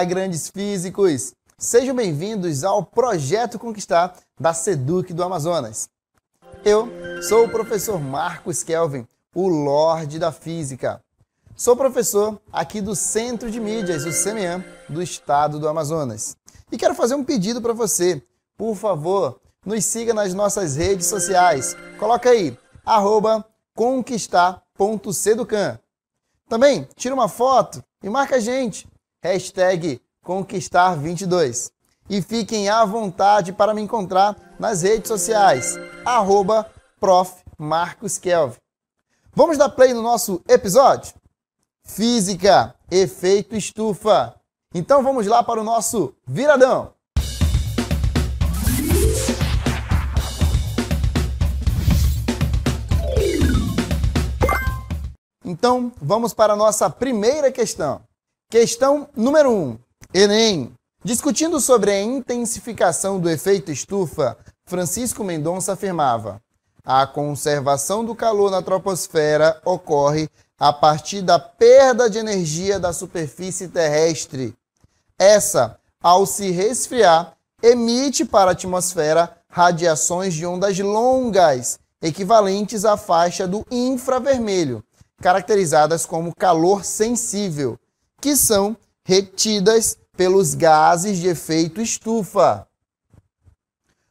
Olá, grandes físicos! Sejam bem-vindos ao Projeto Conquistar da SEDUC do Amazonas. Eu sou o professor Marcos Kelvin, o Lorde da Física. Sou professor aqui do Centro de Mídias, o CEMEAM, do Estado do Amazonas. E quero fazer um pedido para você. Por favor, nos siga nas nossas redes sociais. Coloca aí, @conquistar.seducan. Também tira uma foto e marca a gente, #conquistar22. E fiquem à vontade para me encontrar nas redes sociais, @Prof. Marcos Kelvin. Vamos dar play no nosso episódio? Física, efeito estufa. Então vamos lá para o nosso viradão. Então, vamos para a nossa primeira questão. Questão número 1. Enem. Discutindo sobre a intensificação do efeito estufa, Francisco Mendonça afirmava: a conservação do calor na troposfera ocorre a partir da perda de energia da superfície terrestre. Essa, ao se resfriar, emite para a atmosfera radiações de ondas longas, equivalentes à faixa do infravermelho, caracterizadas como calor sensível, que são retidas pelos gases de efeito estufa.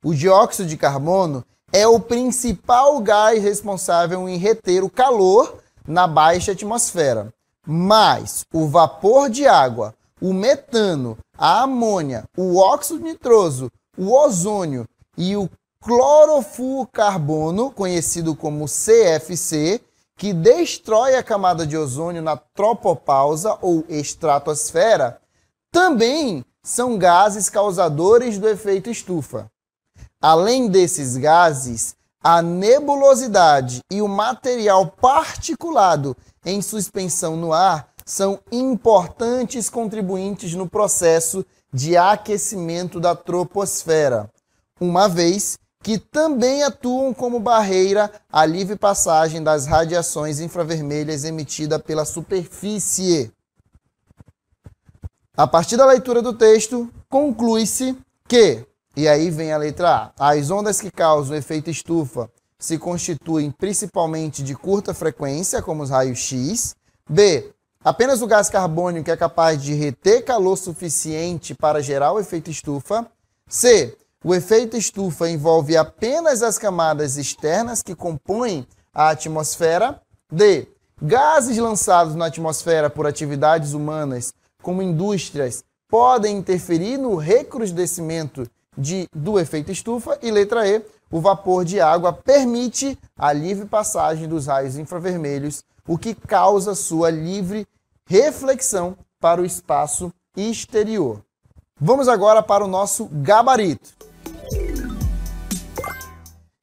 O dióxido de carbono é o principal gás responsável em reter o calor na baixa atmosfera, mas o vapor de água, o metano, a amônia, o óxido nitroso, o ozônio e o clorofluorcarbono, conhecido como CFC, que destrói a camada de ozônio na tropopausa ou estratosfera, também são gases causadores do efeito estufa. Além desses gases, a nebulosidade e o material particulado em suspensão no ar são importantes contribuintes no processo de aquecimento da troposfera, uma vez que também atuam como barreira à livre passagem das radiações infravermelhas emitidas pela superfície. A partir da leitura do texto, conclui-se que, e aí vem a letra A, as ondas que causam efeito estufa se constituem principalmente de curta frequência, como os raios X. B, apenas o gás carbônico é capaz de reter calor suficiente para gerar o efeito estufa. C, o efeito estufa envolve apenas as camadas externas que compõem a atmosfera. D, gases lançados na atmosfera por atividades humanas, como indústrias, podem interferir no recrudescimento do efeito estufa. E letra E, o vapor de água permite a livre passagem dos raios infravermelhos, o que causa sua livre reflexão para o espaço exterior. Vamos agora para o nosso gabarito.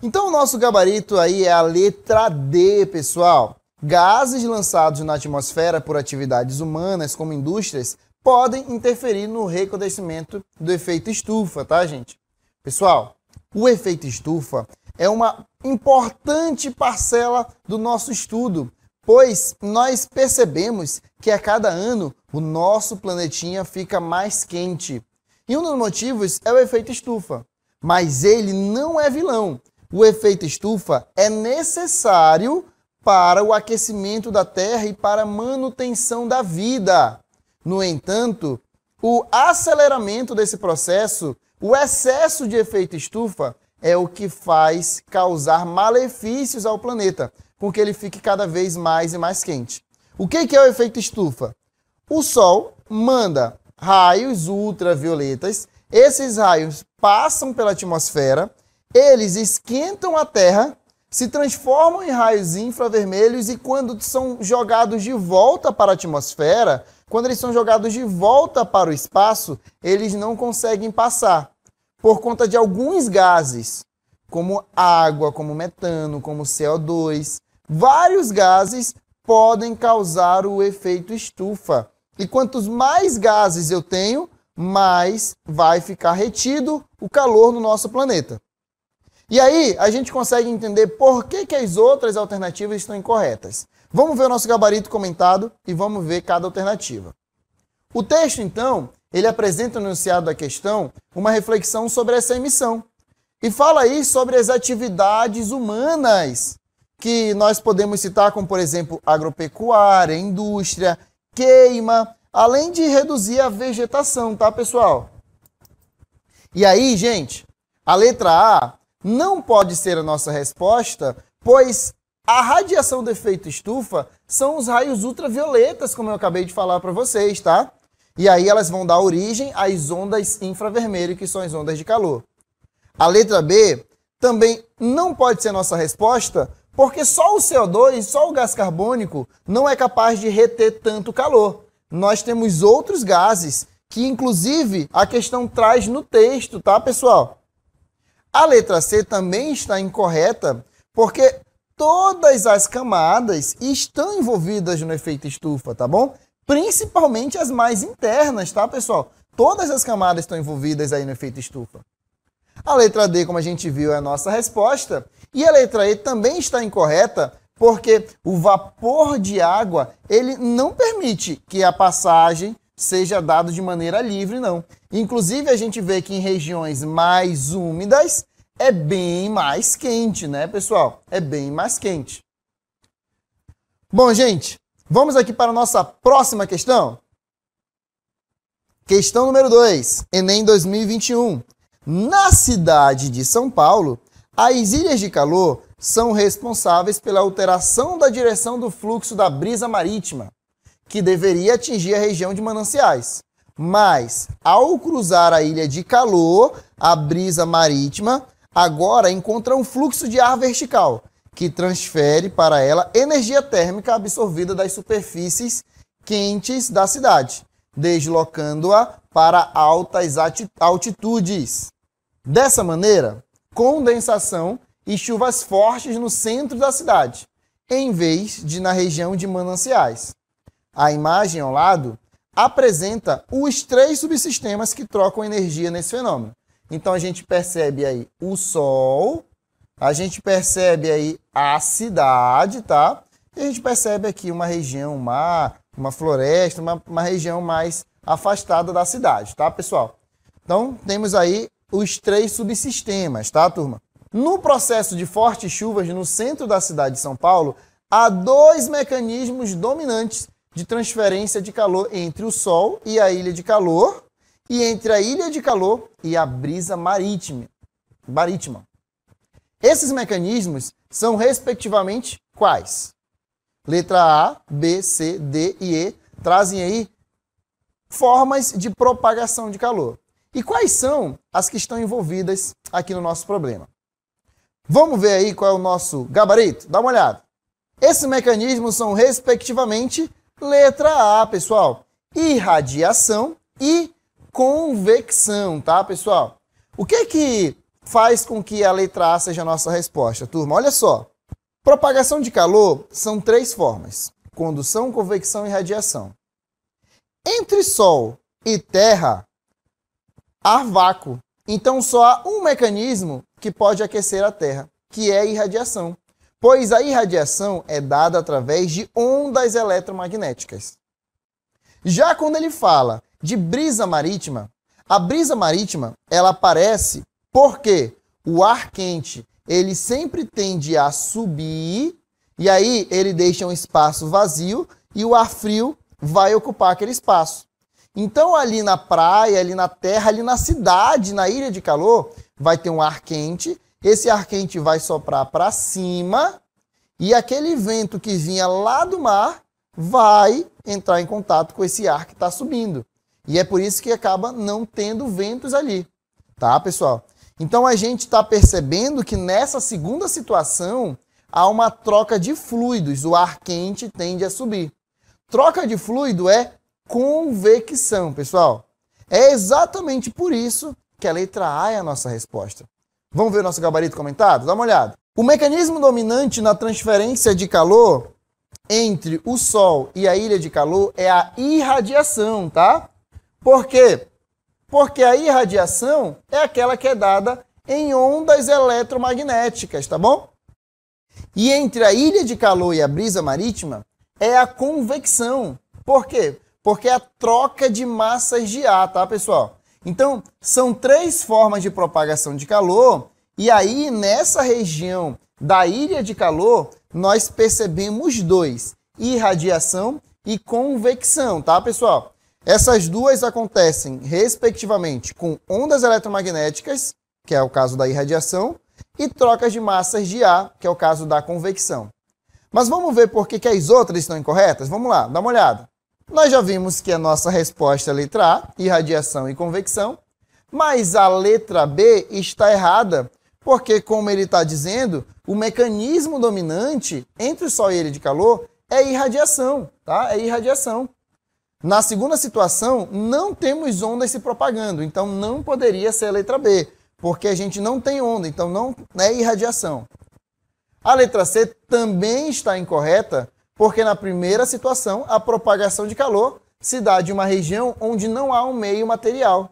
Então o nosso gabarito aí é a letra D, pessoal. Gases lançados na atmosfera por atividades humanas, como indústrias, podem interferir no recrudescimento do efeito estufa, tá, gente? Pessoal, o efeito estufa é uma importante parcela do nosso estudo, pois nós percebemos que a cada ano o nosso planetinha fica mais quente. E um dos motivos é o efeito estufa. Mas ele não é vilão. O efeito estufa é necessário para o aquecimento da Terra e para a manutenção da vida. No entanto, o aceleramento desse processo, o excesso de efeito estufa, é o que faz causar malefícios ao planeta, com que ele fique cada vez mais e mais quente. O que é o efeito estufa? O Sol manda raios ultravioletas, esses raios passam pela atmosfera, eles esquentam a Terra, se transformam em raios infravermelhos e quando são jogados de volta para a atmosfera, quando eles são jogados de volta para o espaço, eles não conseguem passar, por conta de alguns gases, como água, como metano, como CO2. Vários gases podem causar o efeito estufa. E quantos mais gases eu tenho, mais vai ficar retido o calor no nosso planeta. E aí, a gente consegue entender por que as outras alternativas estão incorretas. Vamos ver o nosso gabarito comentado e vamos ver cada alternativa. O texto, então, ele apresenta no enunciado da questão uma reflexão sobre essa emissão. E fala aí sobre as atividades humanas, que nós podemos citar como, por exemplo, agropecuária, indústria, queima, além de reduzir a vegetação, tá, pessoal? E aí, gente, a letra A não pode ser a nossa resposta, pois a radiação do efeito estufa são os raios ultravioletas, como eu acabei de falar para vocês, tá? E aí elas vão dar origem às ondas infravermelhas, que são as ondas de calor. A letra B também não pode ser a nossa resposta, porque só o CO2, só o gás carbônico, não é capaz de reter tanto calor. Nós temos outros gases, que inclusive a questão traz no texto, tá, pessoal? A letra C também está incorreta, porque todas as camadas estão envolvidas no efeito estufa, tá bom? Principalmente as mais internas, tá, pessoal? Todas as camadas estão envolvidas aí no efeito estufa. A letra D, como a gente viu, é a nossa resposta. E a letra E também está incorreta, porque o vapor de água, ele não permite que a passagem seja dada de maneira livre, não. Inclusive, a gente vê que em regiões mais úmidas é bem mais quente, né, pessoal? É bem mais quente. Bom, gente, vamos aqui para a nossa próxima questão. Questão número 2, Enem 2021. Na cidade de São Paulo, as ilhas de calor são responsáveis pela alteração da direção do fluxo da brisa marítima, que deveria atingir a região de Mananciais. Mas, ao cruzar a ilha de calor, a brisa marítima agora encontra um fluxo de ar vertical, que transfere para ela energia térmica absorvida das superfícies quentes da cidade, deslocando-a para altas altitudes. Dessa maneira, condensação e chuvas fortes no centro da cidade, em vez de na região de Mananciais. A imagem ao lado apresenta os 3 subsistemas que trocam energia nesse fenômeno. Então a gente percebe aí o Sol, a gente percebe aí a cidade, tá? E a gente percebe aqui uma região, um mar, uma floresta, uma região mais afastada da cidade, tá, pessoal? Então temos aí os 3 subsistemas, tá, turma? No processo de fortes chuvas no centro da cidade de São Paulo, há 2 mecanismos dominantes de transferência de calor entre o Sol e a ilha de calor, e entre a ilha de calor e a brisa marítima. Esses mecanismos são, respectivamente, quais? Letra A, B, C, D e E trazem aí formas de propagação de calor. E quais são as que estão envolvidas aqui no nosso problema? Vamos ver aí qual é o nosso gabarito? Dá uma olhada. Esses mecanismos são, respectivamente, letra A, pessoal, irradiação e convecção, tá, pessoal? O que é que faz com que a letra A seja a nossa resposta, turma? Olha só. Propagação de calor são 3 formas: condução, convecção e radiação. Entre Sol e Terra, há vácuo. Então, só há um mecanismo que pode aquecer a Terra, que é a irradiação. Pois a irradiação é dada através de ondas eletromagnéticas. Já quando ele fala de brisa marítima, a brisa marítima, ela aparece porque o ar quente, ele sempre tende a subir, e aí ele deixa um espaço vazio, e o ar frio vai ocupar aquele espaço. Então, ali na praia, ali na terra, ali na cidade, na ilha de calor, vai ter um ar quente. Esse ar quente vai soprar para cima e aquele vento que vinha lá do mar vai entrar em contato com esse ar que está subindo. E é por isso que acaba não tendo ventos ali. Tá, pessoal? Então, a gente está percebendo que nessa segunda situação há uma troca de fluidos. O ar quente tende a subir. Troca de fluido é convecção, pessoal. É exatamente por isso que a letra A é a nossa resposta. Vamos ver o nosso gabarito comentado? Dá uma olhada. O mecanismo dominante na transferência de calor entre o Sol e a ilha de calor é a irradiação, tá? Por quê? Porque a irradiação é aquela que é dada em ondas eletromagnéticas, tá bom? E entre a ilha de calor e a brisa marítima é a convecção. Por quê? Porque é a troca de massas de ar, tá, pessoal? Então, são 3 formas de propagação de calor, e aí, nessa região da ilha de calor, nós percebemos 2, irradiação e convecção, tá, pessoal? Essas duas acontecem, respectivamente, com ondas eletromagnéticas, que é o caso da irradiação, e trocas de massas de ar, que é o caso da convecção. Mas vamos ver por que as outras estão incorretas? Vamos lá, dá uma olhada. Nós já vimos que a nossa resposta é a letra A, irradiação e convecção, mas a letra B está errada, porque, como ele está dizendo, o mecanismo dominante entre o Sol e a ilha de calor é irradiação, tá? É irradiação. Na segunda situação, não temos ondas se propagando, então não poderia ser a letra B, porque a gente não tem onda, então não é irradiação. A letra C também está incorreta, porque na primeira situação, a propagação de calor se dá de uma região onde não há um meio material,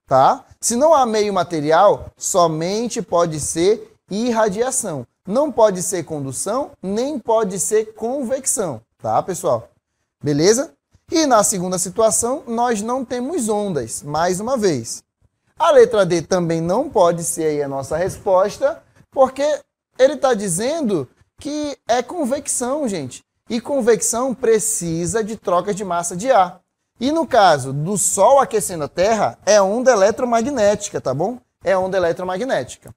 tá? Se não há meio material, somente pode ser irradiação. Não pode ser condução, nem pode ser convecção, tá, pessoal? Beleza? E na segunda situação, nós não temos ondas, mais uma vez. A letra D também não pode ser aí a nossa resposta, porque ele está dizendo que é convecção, gente. E convecção precisa de troca de massa de ar. E no caso do Sol aquecendo a Terra, é onda eletromagnética, tá bom? É onda eletromagnética.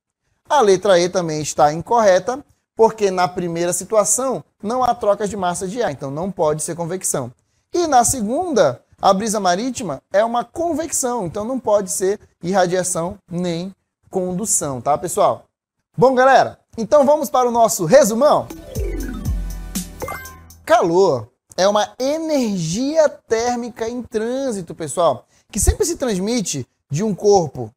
A letra E também está incorreta, porque na primeira situação não há troca de massa de ar, então não pode ser convecção. E na segunda, a brisa marítima é uma convecção, então não pode ser irradiação nem condução, tá, pessoal? Bom, galera, então vamos para o nosso resumão. Calor é uma energia térmica em trânsito, pessoal, que sempre se transmite de um corpo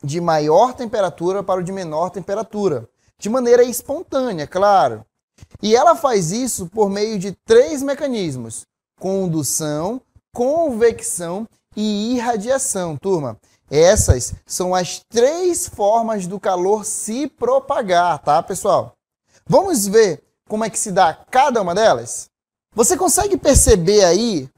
de maior temperatura para o de menor temperatura, de maneira espontânea, claro. E ela faz isso por meio de 3 mecanismos: condução, convecção e irradiação, turma. Essas são as 3 formas do calor se propagar, tá, pessoal? Vamos ver como é que se dá cada uma delas? Você consegue perceber aí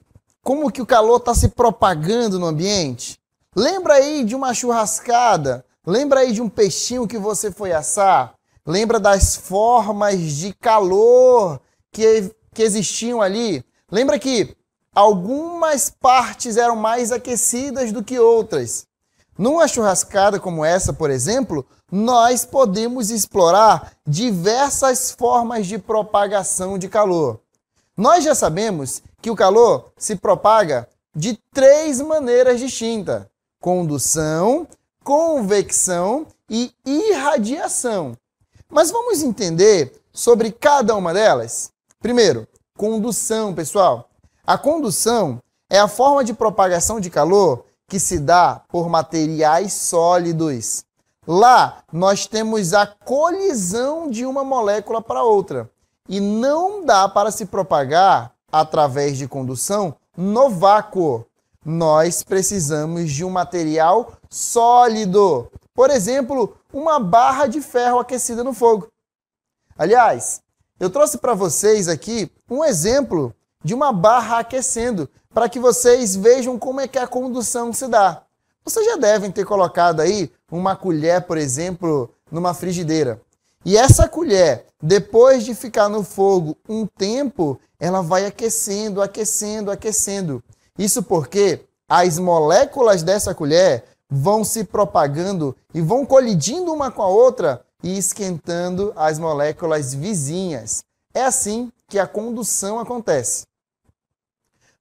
como que o calor está se propagando no ambiente? Lembra aí de uma churrascada? Lembra aí de um peixinho que você foi assar? Lembra das formas de calor que existiam ali? Lembra que algumas partes eram mais aquecidas do que outras? Numa churrascada como essa, por exemplo, nós podemos explorar diversas formas de propagação de calor. Nós já sabemos que o calor se propaga de 3 maneiras distintas: condução, convecção e irradiação. Mas vamos entender sobre cada uma delas? Primeiro, condução, pessoal. A condução é a forma de propagação de calor que se dá por materiais sólidos. Lá, nós temos a colisão de uma molécula para outra. E não dá para se propagar através de condução no vácuo. Nós precisamos de um material sólido. Por exemplo, uma barra de ferro aquecida no fogo. Aliás, eu trouxe para vocês aqui um exemplo de uma barra aquecendo, para que vocês vejam como é que a condução se dá. Vocês já devem ter colocado aí uma colher, por exemplo, numa frigideira. E essa colher, depois de ficar no fogo um tempo, ela vai aquecendo, aquecendo, aquecendo. Isso porque as moléculas dessa colher vão se propagando e vão colidindo uma com a outra e esquentando as moléculas vizinhas. É assim que a condução acontece.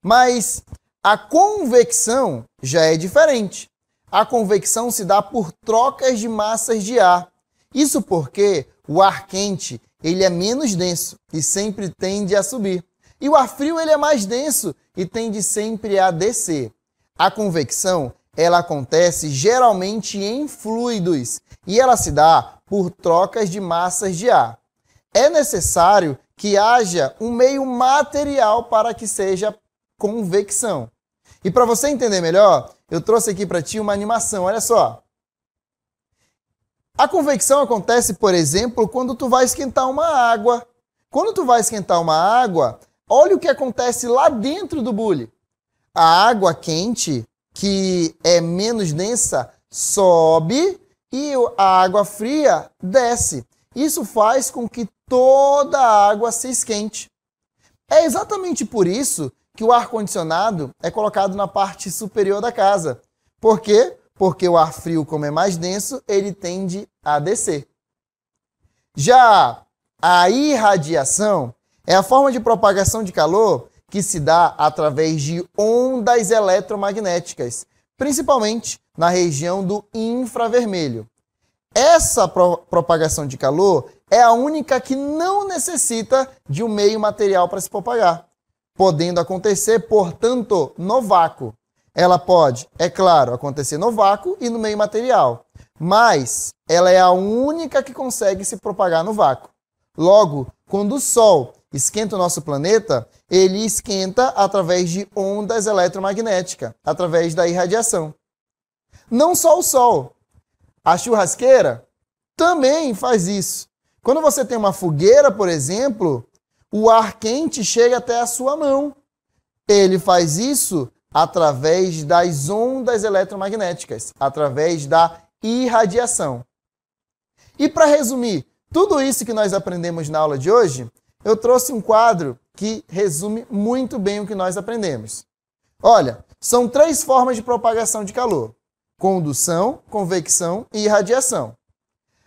Mas a convecção já é diferente. A convecção se dá por trocas de massas de ar. Isso porque o ar quente ele é menos denso e sempre tende a subir. E o ar frio ele é mais denso e tende sempre a descer. A convecção ela acontece geralmente em fluidos e ela se dá por trocas de massas de ar. É necessário que haja um meio material para que seja convecção. E para você entender melhor, eu trouxe aqui para ti uma animação, olha só. A convecção acontece, por exemplo, quando tu vai esquentar uma água. Quando tu vai esquentar uma água, olha o que acontece lá dentro do bule. A água quente, que é menos densa, sobe e a água fria desce. Isso faz com que toda a água se esquente. É exatamente por isso que o ar-condicionado é colocado na parte superior da casa. Por quê? Porque o ar frio, como é mais denso, ele tende a descer. Já a irradiação é a forma de propagação de calor que se dá através de ondas eletromagnéticas, principalmente na região do infravermelho. Essa propagação de calor é a única que não necessita de um meio material para se propagar, podendo acontecer, portanto, no vácuo. Ela pode, é claro, acontecer no vácuo e no meio material, mas ela é a única que consegue se propagar no vácuo. Logo, quando o Sol esquenta o nosso planeta, ele esquenta através de ondas eletromagnéticas, através da irradiação. Não só o Sol. A churrasqueira também faz isso. Quando você tem uma fogueira, por exemplo, o ar quente chega até a sua mão. Ele faz isso através das ondas eletromagnéticas, através da irradiação. E para resumir tudo isso que nós aprendemos na aula de hoje, eu trouxe um quadro que resume muito bem o que nós aprendemos. Olha, são 3 formas de propagação de calor: condução, convecção e irradiação.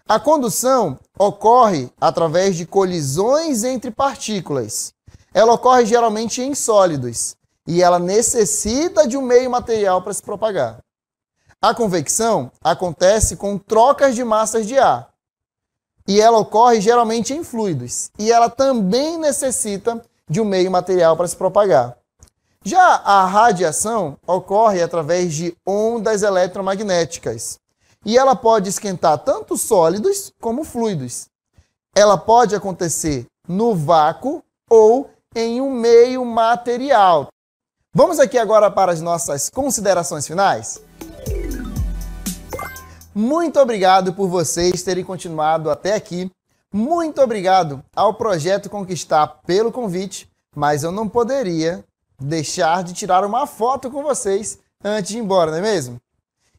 A condução ocorre através de colisões entre partículas. Ela ocorre geralmente em sólidos e ela necessita de um meio material para se propagar. A convecção acontece com trocas de massas de ar e ela ocorre geralmente em fluidos e ela também necessita de um meio material para se propagar. Já a radiação ocorre através de ondas eletromagnéticas e ela pode esquentar tanto sólidos como fluidos. Ela pode acontecer no vácuo ou em um meio material. Vamos aqui agora para as nossas considerações finais? Muito obrigado por vocês terem continuado até aqui. Muito obrigado ao Projeto Conquistar pelo convite, mas eu não poderia deixar de tirar uma foto com vocês antes de ir embora, não é mesmo?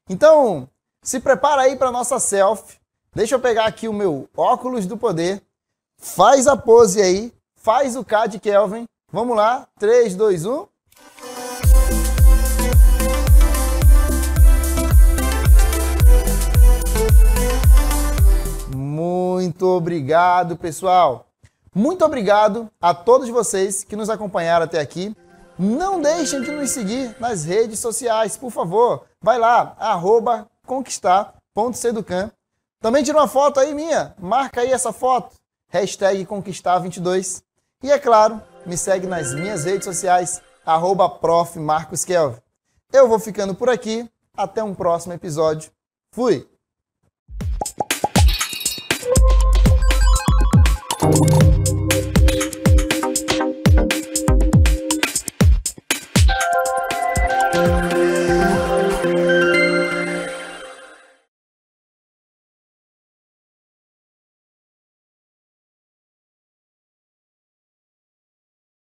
Então, se prepara aí para a nossa selfie. Deixa eu pegar aqui o meu óculos do poder. Faz a pose aí, faz o K de Kelvin. Vamos lá, 3, 2, 1. Muito obrigado, pessoal. Muito obrigado a todos vocês que nos acompanharam até aqui. Não deixem de nos seguir nas redes sociais, por favor. Vai lá, @conquistar.seducan. Também tira uma foto aí minha, marca aí essa foto, #conquistar22. E é claro, me segue nas minhas redes sociais, @Prof. Marcos Kelvin. Eu vou ficando por aqui, até um próximo episódio. Fui!